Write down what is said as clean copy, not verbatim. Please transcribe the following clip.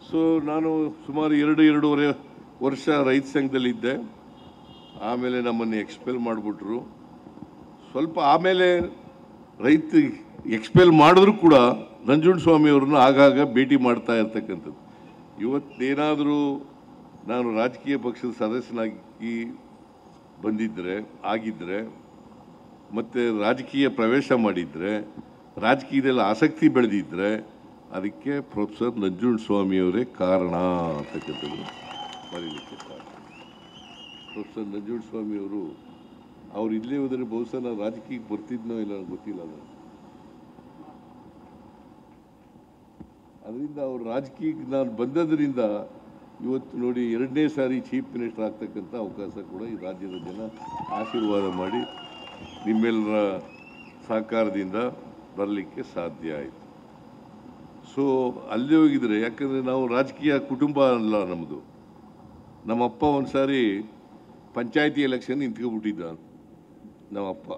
So ನಾನು ಸುಮಾರು 2-2.5 ವರ್ಷ ರೈತ ಸಂಘದಲ್ಲಿದ್ದೆ. ಆಮೇಲೆ ನಮ್ಮನ್ನು ಎಕ್ಸ್ಪೆಲ್ ಮಾಡಿಬಿಟ್ರು. ಸ್ವಲ್ಪ ಆಮೇಲೆ ರೈತ ಎಕ್ಸ್ಪೆಲ್ ಮಾಡಿದ್ರು ಕೂಡ ನಂಜುಂಡಸ್ವಾಮಿ ಅವ್ರನ್ನ ಆಗಾಗ ಭೇಟಿ ಮಾಡ್ತಾ ಇರ್ತಕ್ಕಂಥದ್ದು. ಇವತ್ತೇನಾದರೂ ನಾನು ರಾಜಕೀಯ ಪಕ್ಷದ ಸದಸ್ಯನಾಗಿ ಆಗಿದ್ದರೆ ಮತ್ತು ರಾಜಕೀಯ ಪ್ರವೇಶ ಮಾಡಿದರೆ, ರಾಜಕೀಯದಲ್ಲಿ ಆಸಕ್ತಿ ಬೆಳೆದಿದ್ದರೆ ಅದಕ್ಕೆ ಪ್ರೊಫೆಸರ್ ನಂಜುಂಡಸ್ವಾಮಿಯವರೇ ಕಾರಣ ಅಂತಕ್ಕಂಥದ್ದು ಮರೀಲಿಕ್ಕೆ ಕಾರಣ. ಪ್ರೊಫೆಸರ್ ನಂಜುಂಡಸ್ವಾಮಿಯವರು ಅವ್ರು ಇಲ್ಲೇ ಹೋದರೆ ಬಹುಶಃ ನಾನು ರಾಜಕೀಯಕ್ಕೆ ಬರ್ತಿದ್ನೋ ಇಲ್ಲ ಗೊತ್ತಿಲ್ಲ. ಅದರಿಂದ ಅವ್ರ ರಾಜಕೀಯಕ್ಕೆ ನಾನು ಬಂದದ್ರಿಂದ ಇವತ್ತು ನೋಡಿ 2ನೇ ಸಾರಿ ಚೀಫ್ ಮಿನಿಸ್ಟರ್ ಆಗ್ತಕ್ಕಂಥ ಅವಕಾಶ ಕೂಡ ಈ ರಾಜ್ಯದ ಜನ ಆಶೀರ್ವಾದ ಮಾಡಿ ನಿಮ್ಮೆಲ್ಲರ ಸಹಕಾರದಿಂದ ಬರಲಿಕ್ಕೆ ಸಾಧ್ಯ ಆಯಿತು. ಸೊ ಅಲ್ಲಿ ಹೋಗಿದರೆ, ಯಾಕಂದರೆ ನಾವು ರಾಜಕೀಯ ಕುಟುಂಬ ಅಲ್ಲ ನಮ್ಮದು. ನಮ್ಮಪ್ಪ ಒಂದು ಸಾರಿ ಪಂಚಾಯತಿ ಎಲೆಕ್ಷನ್ ನಿಂತ್ಕೊಬಿಟ್ಟಿದ್ದ ನಮ್ಮಪ್ಪ.